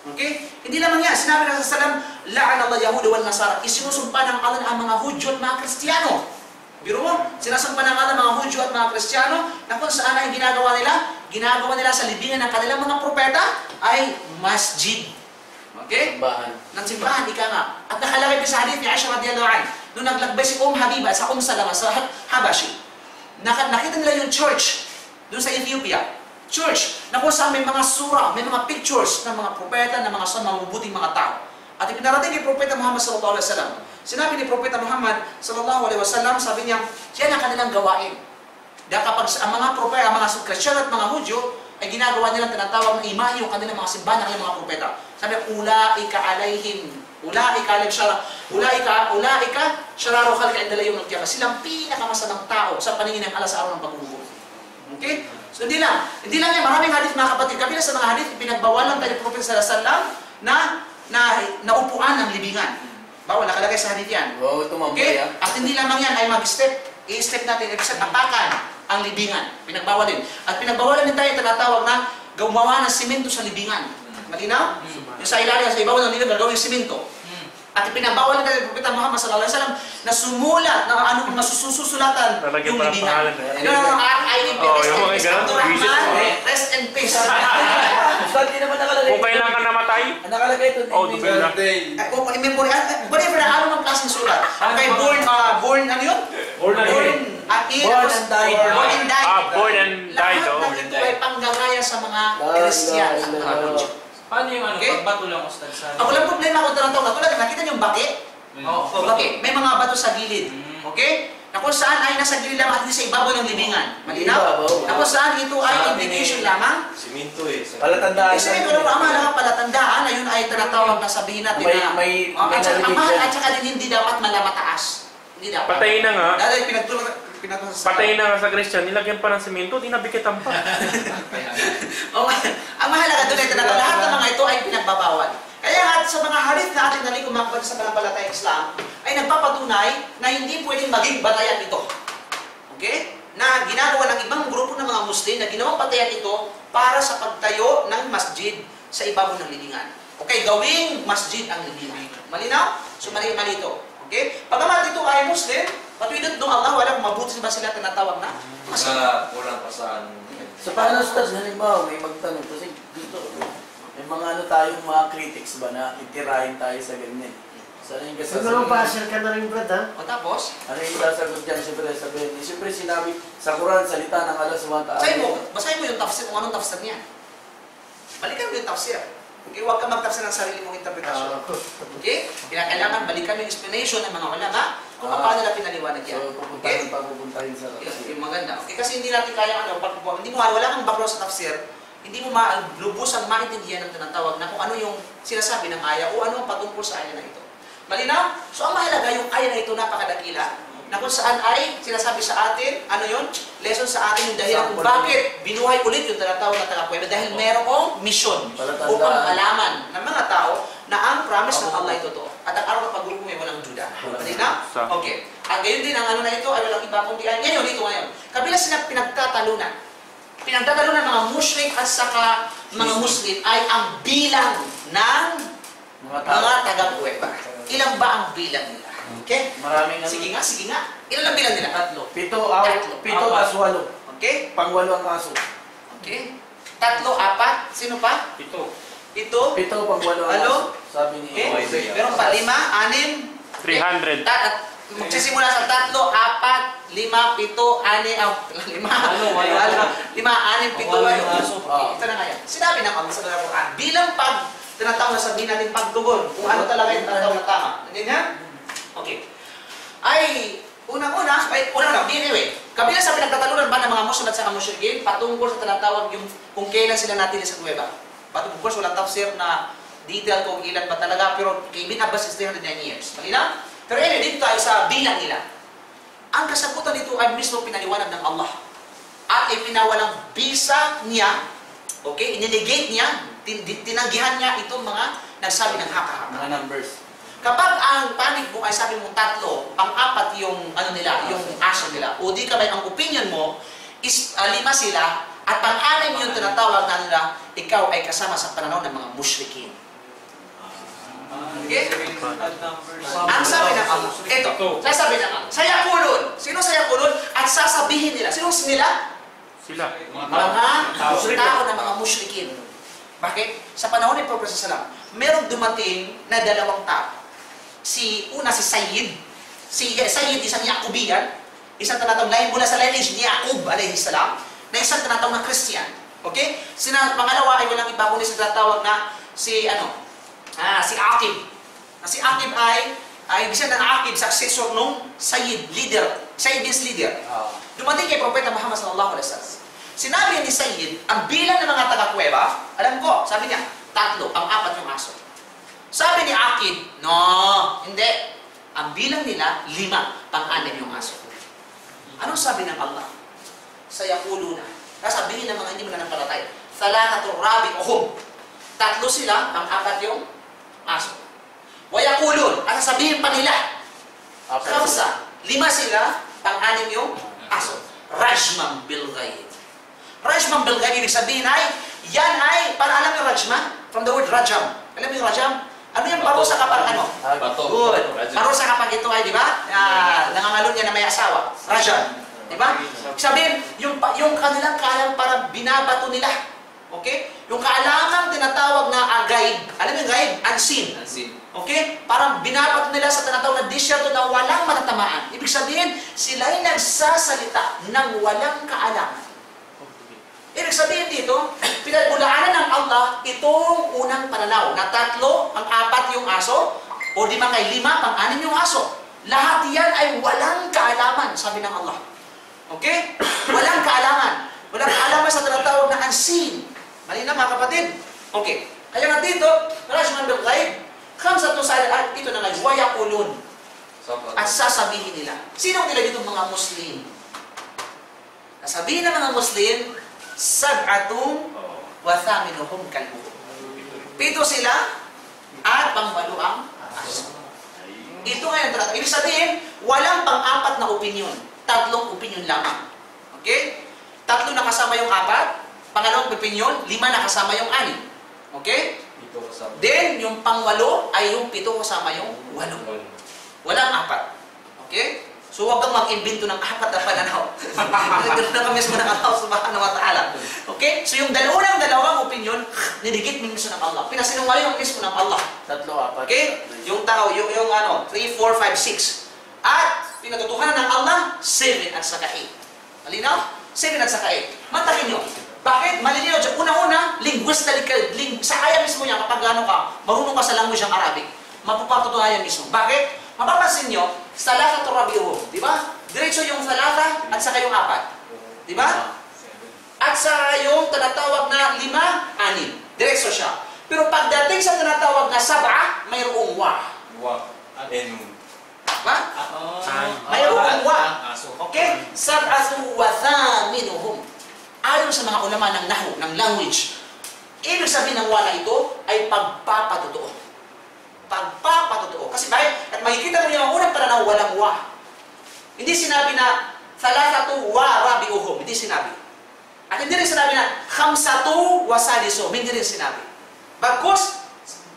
Okay? Hindi lamang yan. Sinabi ng Rasulullah, la'an Allah Yahuda wal Nasara. Isinusumpa ng Allah ang mga Hudyo at mga Kristiyano. Biro mo, sinasumpa ng Allah mga Hudyo at mga Kristiyano na kung saan ay ginagawa nila sa libingan ng kanilang mga propeta ay masjid. Okay? Simbahan. Ng simbahan, ika nga. At nakalagay sa hadith ni Aisha radiyallahu anha, nung naglakbay si Habiba sa Salama sa Habashi, nakita nila yung church doon sa Ethiopia. Church na kung saan may mga sura, may mga pictures ng mga propeta, ng mga mabubuting mga tao. At ipinarating ni Propeta Muhammad sallallahu alaihi wasallam. Sinabi ni Propeta Muhammad sallallahu alaihi wasallam, sabi niya, yan ang kanilang gawain. Dahil kapag ang mga propeta, ang mga Kristiyano at mga Hudyo, ay ginagawa nilang tinatawag na imahe yung kanilang mga simbahan ng mga propeta. Sabi, ulaika alaihim, ulaika syararu khalqa inda yawm al-qiyamah. Silang pinakamasamang tao sa paningin ng Allah sa araw ng paghuhukom. Okay? So hindi lang yan, maraming hadith mga kapatid. Kabila sa mga hadith, pinagbawalan tayo ng Propeta sallallahu alaihi wasallam na naupuan ng libingan. Bawal, nakalagay sa hadith yan. Wow, ito Okay? mamaya. At hindi lamang yan ay mag-step. I-step natin, apakan ang libingan. Pinagbawal din. At pinagbawalan din tayo tinatawag na gumawa ng simento sa libingan. Malinaw? Yung sa ilalim, sa ibabaw ng libingan, gagawin simento. At ipinagbawal din tayo ng Propeta Muhammad sallallahu alaihi wasallam na sumulat na ano kung masusulatan yung libingan. Rest in peace. Ustad, di naman nakalagay. Kung kailan ka namatay, Nakalagay ito. dubel na. Whatever na, ano mang klaseng sulat. Okay, born, ano yun? Born and died. Born and died. Born and died. Lahat ng ito ay panggagaya sa mga Kristiyan. Paano yung ano, Okay? pagbato lang Ustad sa... Walang problema kung tinatawag na tulad. Nakita niyo yung baki? O baki. May mga bato sa gilid. Okay? Na kung saan ay nasa gilid lamang at hindi sa ibabaw ng libingan. Malinaw? Na kung saan ito ay indication lamang. Siminto eh. Palatandaan. Kasi ito lang ang mahalaga palatandaan na yun ay tinatawag na sabihin natin na may at saka ang nalibig mahal yan. at saka din hindi dapat malamataas. Hindi dapat. Patayin na nga. Dahil pinagtulong Patayin na nga sa Christian, nilagyan pa ng semento, di nabikitan pa. Ang mahalaga doon ay talaga lahat ng mga ito ay pinagbabawal. Kaya nga sa mga hadith na ating nalikom mga kapatid sa panampalatayang Islam ay nagpapatunay na hindi pwedeng maging batayan ito. Okay? Na ginagawa ng ibang grupo ng mga Muslim na ginawang batayan ito para sa pagtayo ng masjid sa ibabaw ng libingan. Okay, gawing masjid ang libingan. Malinaw? So mali ito. Okay? Pagamat ito ay Muslim, patuloy doon Allah, wala kung mabuti ba sila tinatawag na? Kulang pa sa ano. Sa paano, Ustad, halimbawa, may magtanong kasi dito, may mga ano tayong mga critics ba na itirahin tayo sa ganyan. Sana yung Siguro pa-share ka na rin, Brad, ha? O tapos, ano yung sasagot dyan, siyempre sabihin. Siyempre sinabi sa Quran, salita ng Allah subhanahu wa ta'ala. basahin mo yung tafsir, kung anong tafsir niya. Balikan mo yung tafsir. Okay, huwag ka magtafsir ng sarili mong interpretasyon. Okay? Kailangan balikan mo yung explanation ng mga ulama kung paano nila pinaliwanag yan. So, pupuntahin sa tafsir. Yung maganda. Okay, kasi hindi natin kaya hindi mo wala kang background sa tafsir, hindi mo lubusang maintindihan ng tinatawag na kung ano yung sinasabi ng aya o ano ang patungkol sa aya na ito. Malinaw? So ang mahalaga yung aya na ito napakadakila na kung saan ay sinasabi sa atin, ano yun? Lesson sa atin yung dahilan kung bakit binuhay ulit yung tinatawag na tagapuweba dahil merong mission upang malaman ng mga tao na ang promise ng Allah ay totoo. At ang araw ng paghukom ay walang duda. Malinaw? Okay. At gayon din, ang ano na ito ay walang iba kundi ay ngayon, ito ngayon. Kabila sila pinagtatalunan. Pinagtatalunan mga mushrik at saka mga Muslim ay ang bilang ng mga tagapuweba. Ilan ba ang bilang nila? Okay? Maraming ano. Sige nga. Ilan ang bilang nila? 3. 7 tas 8. Okay? Pang-8 ang kaso. Okay? 3, 4. Sino pa? 7. 7. 7 pang-8 ang Halo? kaso. Sabi ni Okay? Meron pa 5, 6. 300. Magsisimula sa 3, 4, 5, 7, 6, 5, 6, 7, 8. Ito na nga yan. Sinabi ng Allah sa Quran, bilang tinatawag na sabihin natin pagtugon, kung ano talaga yung tinatawag na tama. Ganyan? Okay. Ay, unang-una, anyway, kabila sa pinagtatalunan ba ng mga Muslim at sa musyrikin, patungkol sa tinatawag yung kung kailan sila natili sa kuweba. Patungkol sa walang tafsir na detail kung ilan ba talaga, pero kay Ibn Abbas is 309 years. Malina? Pero anyway, dito tayo sa bilang nila. Ang kasagutan nito ay mismo pinaliwanag ng Allah. At ipinawalang bisa niya, okay, iniligate niya, tinanggihan niya itong mga nagsabi ng haka-haka. mga numbers. Kapag ang panig mo ay sabi mong 3, pang-4 yung ano nila, yung aso nila, o di ka may ang opinion mo is 5 sila, at pang-6 yung tinatawag na nila, ikaw ay kasama sa pananaw ng mga mushrikin. Okay? Ang sabi ng Allah, ito, sasabi ng Allah, sayakulun. Sino sayakulun? At sasabihin nila. Sino sila? Sila. Mga tao ng mga mushrikin. Bakit? Sa panahon ni Prophet Sallam, merong dumating na dalawang tao. Una si Sayyid. Si Sayyid, isang Yakubiyan. Isang tinatawag lain mula sa lineage ni Yaqub alayhi salam, na isang tinatawag na Christian. Okay? Pangalawa ay walang iba kundi sa tinatawag na si Aqib. Si Aqib ay ibig sabihin ng Aqib, successor nung Sayyid, leader. Sayyid means leader. Dumating kay Propeta Muhammad sallallahu alaihi wasallam. Sinabi ni Sayyid, ang bilang ng mga taga-kuweba, alam ko, sabi niya, 3, pang-4 yung aso. Sabi ni Aqib, no, hindi. Ang bilang nila, 5, pang-6 yung aso. Anong sabi ng Allah? Sayaquluna. Sabihin ng mga hindi mananampalataya, 3 rabi'uhum. 3 sila, pang-4 yung aso. Wayaqulun, at sabihin pa nila, 5 sila, pang-6 yung aso. Rajman bil ghaib. Rajman bil ghaib, ibig sabihin ay, yan ay, para alam yung rajma? From the word rajam. Alam yung rajam? Ano yung parusa kapag ano? Bato. Good. Parusa kapag ito ay, di ba? Nangangalon niya na may asawa. Rajam. Di ba? Sabihin, yung kanilang kalam para binabato nila. Okay? Yung kaalamang tinatawag na gaib. Alam mo yung gaib? Unseen. Okay? Parang binabato nila sa tinatawag na disyerto na walang matatamaan. Ibig sabihin, sila'y nagsasalita ng walang kaalaman. Ibig sabihin dito, pinagmulaanan ng Allah itong unang pananaw na 3, pang-4 yung aso, o 5 kay 5, pang-6 yung aso. Lahat yan ay walang kaalaman, sabi ng Allah. Okay? Walang kaalaman. Walang kaalaman sa tinatawag na unseen. Mali na mga kapatid. Okay. Kaya nga dito, Rajman bil ghaib, khamsatu salihat, ito na nga, wayaqulun. At sasabihin nila. Sino nila dito mga Muslim? Sasabihin ng mga Muslim, 7 wa thaminuhum kalbuhum. 7 sila at pang-8 ang aso. Ito ngayon, ibig sabihin, walang pang-4 na opinion. 3 opinion lamang. Okay? 3 na kasama yung 4, pangalawang opinion, 5 na kasama yung 6. Okay? Then, yung pang-8 ay yung 7 kasama yung 8. Walang 4. Okay? So, huwag kang mag-imbento ng 4 na pananaw. Nagkaroon na kami mismo ng Allah subhanahu wa ta'ala. Okay? So, yung dalawang opinion, niligit mismo ng Allah. Pinasinungaling ang mismo ng Allah. 3, 4. Okay? Yung tao, yung 3, 4, 5, 6. At, pinatutuhanan ng Allah, 7 at saka 8. Malinaw? 7 at saka 8. Mantakin nyo. Bakit? Malinaw dyan. Una-una, sa kaya mismo niya, kapag gano'n ka, marunong ka sa language ng Arabic, mapapatutuhayan mismo. Bakit? Mapapansin nyo, salata rabi'uhum, di ba? Diretso yung salata at saka yung 4. Di ba? At saka yung tinatawag na 5, 6. Diretso siya. Pero pagdating sa tinatawag na 7, mayroong wa. Diba? Mayroong wa. Okay? 7 wa thaminuhum. Ayon sa mga ulama ng nahu, ng language, ibig sabihin ng wa na ito ay pagpapatotoo. Pagpapatotoo. Kasi bakit? At makikita mo yung unang pananaw, walang wa. Hindi sinabi na 3 wa rabi'uhum. Hindi sinabi. At hindi rin sinabi na 5 wa sadisuhum. Hindi rin sinabi. Bagkus,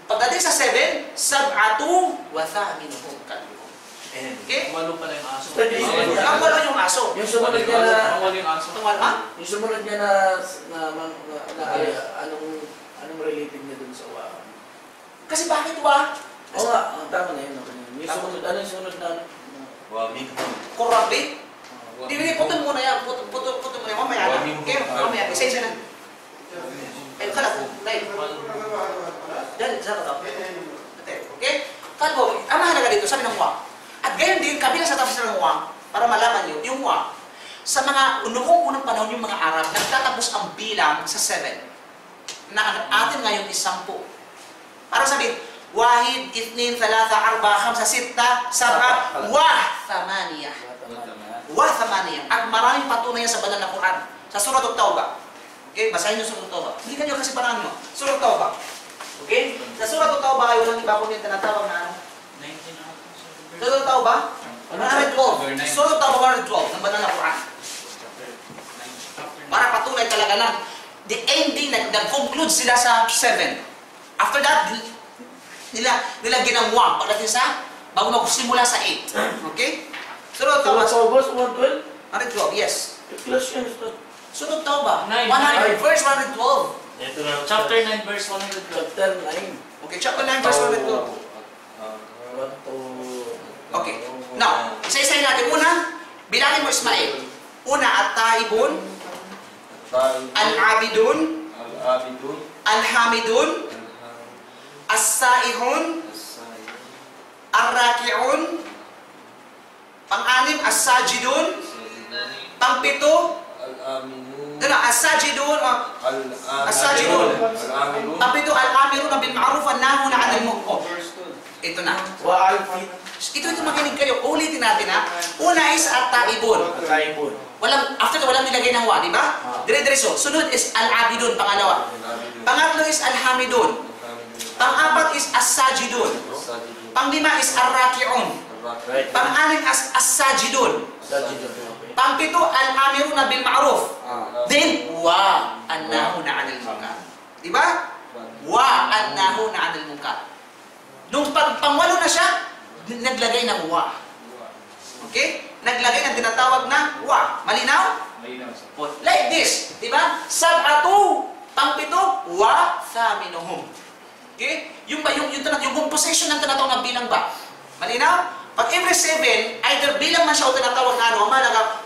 pagdating sa 7, 7 wa thaminuhum kalbuhum. Okay? Walo pala yung aso. Ang walo yung aso. Yung sumunod niya na, Walo yung aso. Tungwal, ha? yung sumunod niya anong related niya dun sa wa? Kasi bakit wa? Oo nga, tama na yun. Yung sumunod, ano yung sumunod na? Korabit? Hindi, putol muna yan. Putol muna yan. Mamaya na. Okay? Mamaya. Isa-isa na. Ay, kalat. Dahil. Dahil, sa katap. Okay? Kalbo, ang mahalaga dito, sabi ng wa. At gayon din, kabilang sa tapos ng wa, para malaman nyo, yung wa, sa mga noong unang panahon yung mga Arab, nagtatapos ang bilang sa 7. Na atin ngayon is 10. Para sabihin, wahid, ithnin, thalatha, arba, khamsa, sitta, sab'a, wa thamaniyah. Wa thamaniyah. At maraming patunay sa banal na Quran. Sa Surah At-Tawbah. Okay, basahin nyo Surah At-Tawbah. Hindi kanyo kasi parang nyo. Surah At-Tawbah. Okay? Sa Surah At-Tawbah ay walang iba kung yung tinatawag na ano? Surah At-Tawbah? 112. Surah At-Tawbah 112 ng banal na Quran. Para patunay talaga na the ending, nag-conclude sila sa 7. After that, nilagyan ng 1 pagdating sa, bago magsimula sa 8. Okay? Surah At-Tawbah. Boss, 112? 112, yes. Class yan. Surah At-Tawbah. 9. 100, verse 112. Ito na. Chapter 9 verse 112. Chapter 9. Okay, chapter 9 verse 1 to. Okay. Now, isa-isahin natin. Una, bilangin mo Ismail. Una, at-taibun, al-abidun, Al-Abidun, al-hamidun, as-saihun, ar-raki'un, pang-anim, as-sajidun, pang-pito, Al-Aminun, as-sajidun, as-sajidun, Al-Aminun, pang-pito, al-amirun bil ma'ruf an-nahuna 'anil munkar. Ito na. Ito makinig kayo. Ulitin natin ha. Una is at-taibun. Taibun. After ka walang nilagay ng wa, di ba? Dire-diretso. Sunod is al-abidun, pangalawa. Pangatlo is al-hamidun. Pang-apat is as-sajidun. Pang-lima is ar-raki'un. Pang-anim is as-sajidun. Pang-pito, al-amiruna bil ma'ruf. Then, wa an-nahuna 'anil munkar. Di ba? Wa an-nahuna 'anil munkar. Nung pangwalo na siya, naglagay ng wa. Okay? Naglagay ng tinatawag na wa. Malinaw? Like this. Diba? Sab'atu, pang-pito, wa thaminuhum. Okay? Yung composition ng tinatawag na bilang ba? Malinaw? Pag every 7, either bilang man siya o tinatawag na ano, malaga,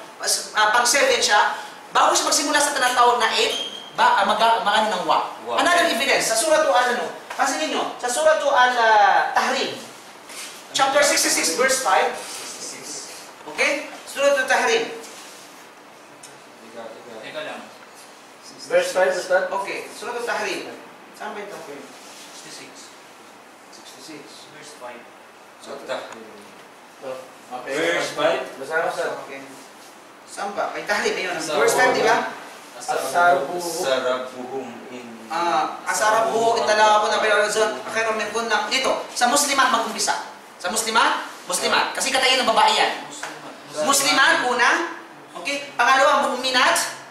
pang 7 siya, bago siya magsimula sa tinatawag na 8, mag-ano ng wa. Another evidence, sa surah to ano, pansinin nyo, sa surah to al-Tahrim, chapter 66, verse 5. Okay? Surah to Tahrim. Teka lang. Verse 5 is that? Okay, surah to Tahrim. Saan ba yung Tahrim? 66. 66. Verse 5. Okay. Verse 5. Basa ko sa. Okay. Saan ba? May Tahrim, yun. Verse 5, di ba? Asarabuhum in Asarabuhu italawa ko na bayarozon akhirum min kunna dito sa muslimat mag-umpisa sa muslimat kasi katayin ng babae yan muslimat una okay pangalawa mu'minat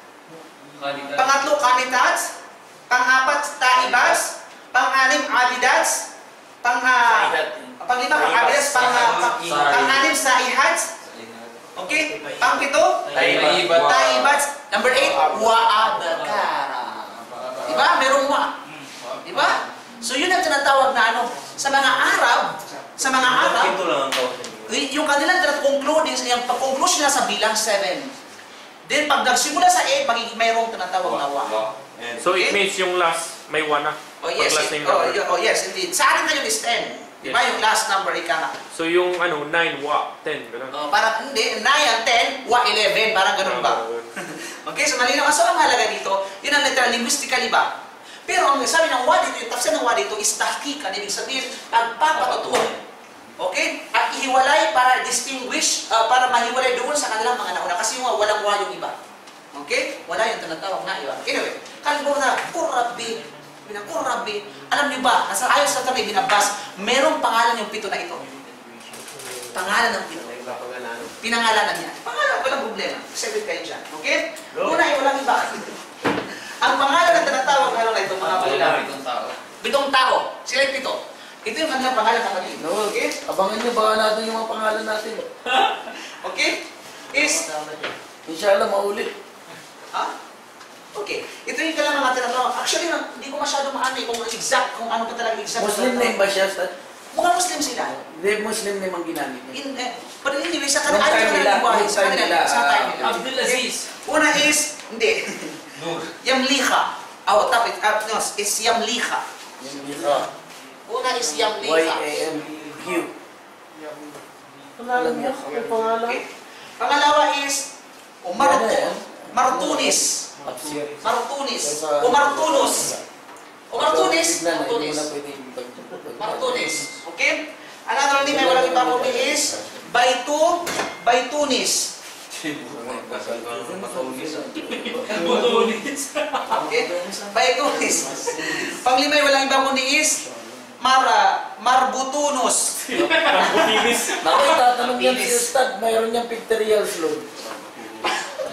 pangatlo qanitat pang-apat taibat pang-anim abidat pang-lima abidat pang-anim saihat okay pang-pito taibat number 8 wa'abakara. Diba? Merong wa. Diba? So yun ang tinatawag na ano, sa mga Arab, Ito lang ang tawag. yung kanilang concluding, yung pag-conclusion na sa bilang 7. Then pag nagsimula sa 8, magiging mayroong tinatawag na wa. So it means yung last, may 1 na. Oh yes, Pag last na yung number. yes indeed. Sa atin ngayon is 10. Diba? Yung last number, ika nga. So yung 9, wa, 10. Ganun. Parang hindi, 9 and 10, wa 11, parang ganun ba? Okay, so malinaw. So ang halaga dito, yun ang literal linguistically ba? Pero ang sabi ng wa dito, yung tafsir ng wa dito is tahqiqan, ibig sabihin, pagpapatotoo. Okay? At ihiwalay para distinguish, para mahiwalay doon sa kanilang mga nauna. Kasi yung walang wa yung iba. Okay? Wala yung tinatawag na iba. Anyway, kalbo na, Qurrabbi, alam niyo ba, ayon sa tanay binabas, merong pangalan yung pito na ito. Pangalan ng pito. Pinangalanan niya. Pangalan, walang problema. Sagot kayo dyan. Okay? Una ay walang iba. Ang pangalan na tinatawag na ito, mga pangalan. Pitong tao. Sila yung pito. Ito yung kanilang pangalan ng kapatid. Okay? Abangan niyo baka natin yung mga pangalan natin. Okay? Is, Inshallah maulit. ha? Okay. Ito yung kailangan natin na actually, hindi ko masyado maano kung exact, kung ano pa talaga exact. Muslim name ba siya? Mga Muslim sila. Hindi, Muslim name ang ginamit niya. Pero anyway, sa Nung time nila, sa time nila. Abdul Aziz. Una is, hindi. Yamliha. Tapos, no, is Yamliha. Una is Yamliha. Y-A-M-Q. Alam niya, ang pangalan. Okay. Pangalawa is Martunis. Martunis. O Martunus. Martunis. Okay? Another name ay walang ibang kundi is Baitunis. Okay? Baitunis. Panglima ay walang ibang kundi is Marbutunus. Naku, itatanong yan si Ustad, mayroon niyang pictorials, Lord.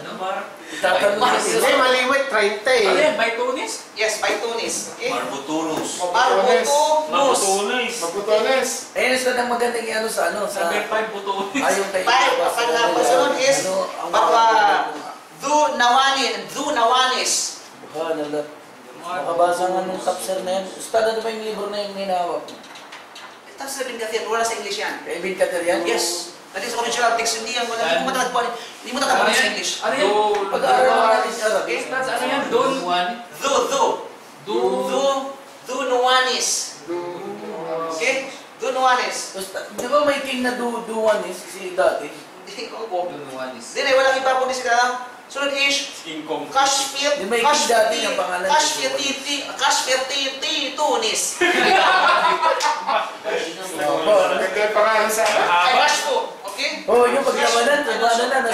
Ano ba? Itatanong yan si Hindi, Ustad. malimit, 30 eh. Ano yan? Baitunis? Yes, Baitunis. Okay? Marbutunus. Marbutunus. Mabutones. Ayun, Ustad, ang magandang ano sa ano, sa... Number 5 Butunis. Ayong kay... Pagkasunod is Bakwa Du Nawanis. Subhanallah. makabasa nga ng tafsir na yan. Ustad, ano ba yung libro na yung hinawak? Tafsir bin Kathir, wala sa English yan. Kay Ibn Kathir yan? Yes. That is original text, hindi yan, hindi mo matatagpuan sa English. Ano yan? Pag-aaral mo natin sa Arabic. That's ano yan? Don? Do nuanis. Okay? Do nuanis. Ustad, di ba may king na duwan eh, si dati? Hindi ko po. Don Juanis. Hindi, walang iba po ni sila lang. Sunod is, King Kong. Kashfir, Di ba yung king dati ang pangalan? Kashfir Titi, Tunis. Nagkay pangalan sa Ay, Kash po. Okay? Oh, yung paglabanan na.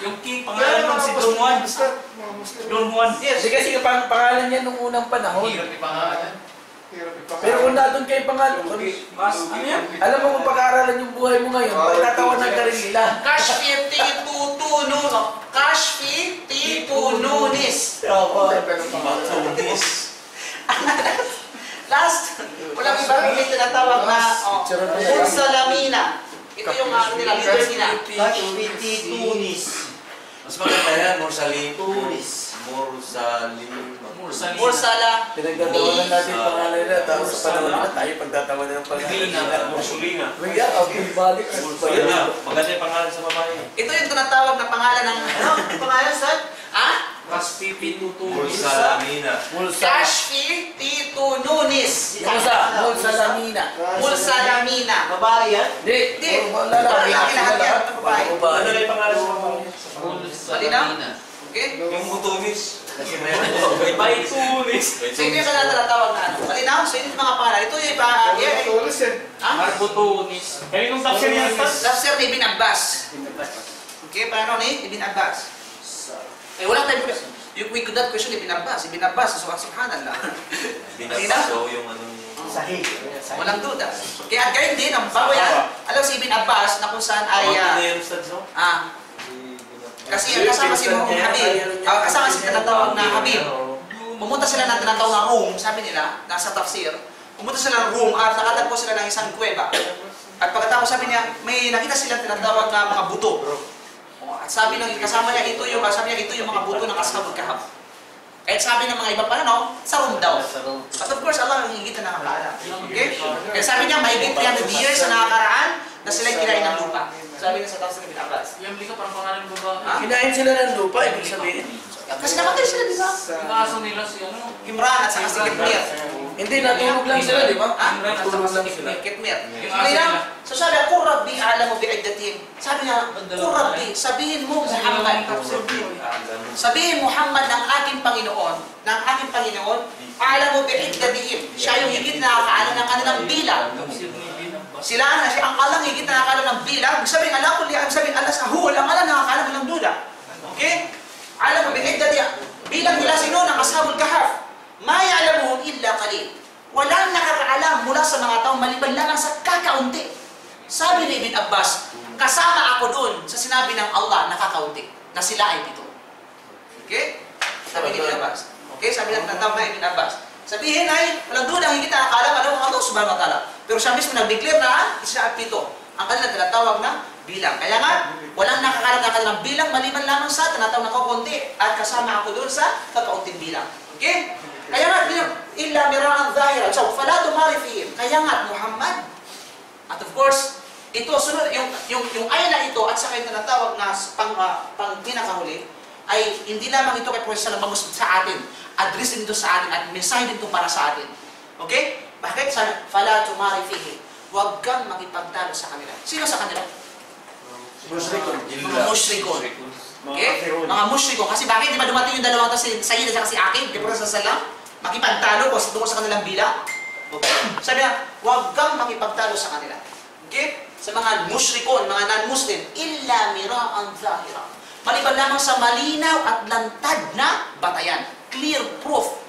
Yung king, pangalan ng si Don Juan. Don Juan. Yes. Hindi kasi pangalan niya nung unang panahon. Hirap yung pangalan. Pero kung nandun kayo pangalan, Mas, ano yan? alam mo kung pag-aaralan yung buhay mo ngayon, pagtatawanan ka rin nila. Kashfir Titu Nunis. Tunis. Last, walang iba may tinatawag na Mursalamina. Ito yung nila, leader nila. Kashfiti Tunis. Mas maganda yan, Mursalim. Tunis. Mursala. Pinagtatawanan natin yung pangalan nila, tapos sa panahon nila tayo pagtatawanan ng pangalan nila. Mursulinga. Kaya, balik. Maganda yung pangalan sa babae. Ito yung tinatawag na pangalan ng, ano? Pangalan sa? Ha? Kashfi Tunis. Mursalamina. Kashfi Titu Nunis. Mulsalamina. Mursalamina. Babae yan? Hindi. Lalaki Lahat yan. Babae. Ano na yung pangalan sa babae? Salamina. Okay? Yung Mutunis. Bay Tunis. So ito yung tinatawag na ano. Malinaw? So ito yung mga pangalan. Ito yung Tulis yan. ha? Marco Tunis. Kaya nung tafsir niya, Tafsir ni Ibn Abbas. Okay, paano ni Ibn Abbas? Eh, wala tayong question. We could not question Ibn Abbas. Ibn Abbas, subhanallah. Binabaso yung anong... Sahih. Walang duda. Kaya at gayon din, ang bago yan, alam si Ibn Abbas na kung saan ay... kasi kasama si Habib, kasama si tinatawag na Habib. Pumunta sila ng tinatawag na room, sabi nila, nasa tafsir. Pumunta sila ng room at nakatagpo sila ng isang kuweba. At pagkatapos sabi niya, may nakita silang tinatawag na mga buto. At sabi ng kasama niya, ito yung mga buto ng Ashabul Kahf. At sabi ng mga iba pa, no, sa room daw. But of course, Allah ang higit na nakakaalam. Okay? Kaya sabi niya, may 300 years na nakakaraan na sila'y kinain ng lupa. Sabi niya sa tafsir ni Ibn Abbas. Yung ka parang pangalan ng babae. Ha? Kinain sila ng lupa, ibig sabihin. Kasi namatay sila, di ba? Yung aso nila si ano? Imran at saka si Kitmir. Hindi, natulog lang sila, di ba? Ha? Imran at saka si Kitmir. Kitmir. Yung Hindi aso lang. nila. So sabi niya, Qur Rabbi a'lamu bi'iddatihim. Sabi niya, Qur Rabbi, sabihin mo Muhammad. Sabihin Muhammad ng aking Panginoon, a'lamu bi'iddatihim. Siya yung higit na nakakaalam ng kanilang bilang. Sila na siya ang alang higit na nakakaalam ng bilang. Sabihin Allah, sabihin Allah sa huwal, ang alang nakakaalam ng duda. Okay? Alam mo, bilang nila sino ng Ashabul Kahf. Ma ya'lamuhum illa qalil. Walang nakakaalam mula sa mga taong maliban lamang sa kakaunti. Sabi ni Ibn Abbas, kasama ako doon sa sinabi ng Allah na kakaunti, na sila ay 7. Okay? Sabi ni Ibn Abbas. Okay? Sabi ng tawag na Ibn Abbas. Sabihin ay, walang doon ang higit na nakakaalam ng Allah subhanahu wa ta'ala. Pero siya mismo nag-declare na isa ay 7. Ang kanilang tinatawag na bilang. Kaya nga, walang nakakaalam na kanilang bilang maliban lamang sa tinatawag na kakaunti. At kasama ako doon sa kakaunting bilang. Okay? Kaya nga, illa mira'an dhahira. So, fala tumari fihim. Kaya nga, Muhammad. At of course, ito, sunod, yung ayah na ito at saka yung tinatawag na pang pinakahuli, ay hindi lamang ito kay Professor na bagus sa atin. Address din ito sa atin at mensahe din ito para sa atin. Okay? Bakit? Sabi, fala tumari fihim. Huwag kang makipagtalo sa kanila. Sino sa kanila? Mga mushrikon. Okay? Mga mushrikon. Kasi bakit? Di ba dumating yung dalawang ito, sa iyo at si Akin, di ba sa salam? Makipagtalo ko tungkol sa kanilang bilang. Okay? Sabi na, huwag kang makipagtalo sa kanila. Okay? Sa mga mushrikon, mga non-Muslim, illa mira'an zahira. Maliban lamang sa malinaw at lantad na batayan. Clear proof.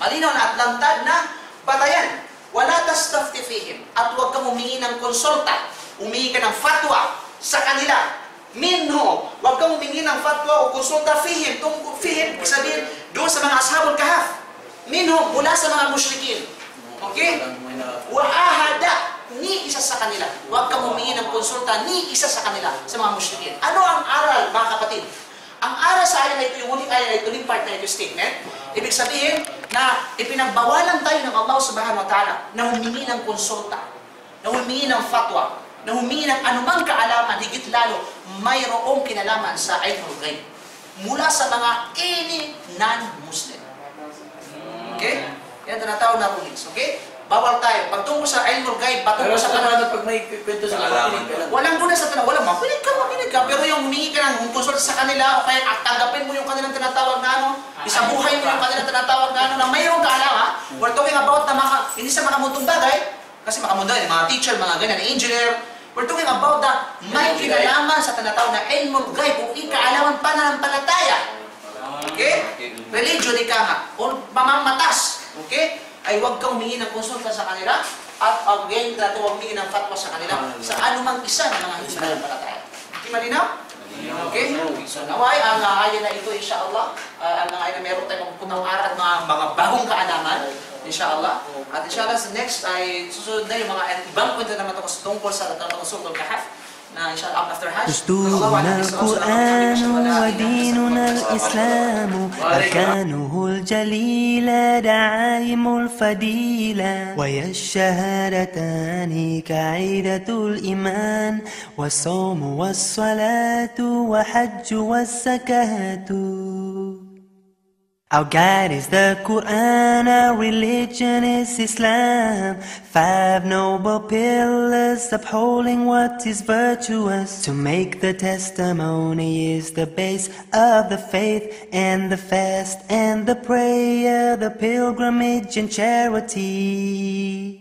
Malinaw na at lantad na batayan. Wala tastafti fihim. At huwag kang humingi ng konsulta. Humingi ka ng fatwa sa kanila. Minho. Huwag kang humingi ng fatwa o konsulta fihim. Fihim, sabihin, doon sa mga Ashabul Kahf. Minhum, mula sa mga musyrikin. Okay? Wa'ahada, ni isa sa kanila. Huwag kang humingi ng konsulta, ni isa sa kanila, sa mga musyrikin. Ano ang aral, mga kapatid? Ang aral sa ayan na ito, yung huling ayan na ito, huling part na ito, statement. Ibig sabihin, na ipinagbawalan tayo ng Allah subhanahu wa ta'ala na humingi ng konsulta, na humingi ng fatwa, na humingi ng anumang kaalaman, higit lalo, mayroong kinalaman sa ilmul ghaib mula sa mga any non-Muslim. Okay? Yan tinatawag na rulings. Okay? Bawal tayo. Pagtungo sa ilmul ghaib, patungo sa ano pag may kwento sa kapatid ka lang. walang guna sa tanong, walang makinig ka. Pero yung humingi ka ng konsulta sa kanila, o kaya tanggapin mo yung kanilang tinatawag na ano, isabuhay mo yung kanilang tinatawag na ano, na mayroong kaalaman. We're talking about na hindi sa mga mundong bagay, kasi mga mundong, mga teacher, mga ganyan, engineer. We're talking about the may kinalaman sa tinatawag na ilmul ghaib, o ikaalaman pananampalataya. Okay? Religion, ika nga. O pamamatas. Okay? Ay huwag kang humingi ng konsulta sa kanila at again, natin huwag humingi ng fatwa sa kanila sa anumang isa ng mga hindi mananampalataya. Di malinaw? Okay? So naway, ang ayan na ito, insyaAllah, ang ayan na meron tayong punang araw at mga bagong kaalaman, insyaAllah. At insyaAllah, next ay susunod na yung mga ibang kwento naman tungkol sa Suratul Kahf. دستورنا القرآن وديننا الإسلام أركانه الجليلة دعائم الفضيلة وهي الشهادتان كعيدة الإيمان والصوم والصلاة وحج والزكاة. Our guide is the Quran, our religion is Islam. 5 noble pillars upholding what is virtuous. To make the testimony is the base of the faith, and the fast and the prayer, the pilgrimage and charity.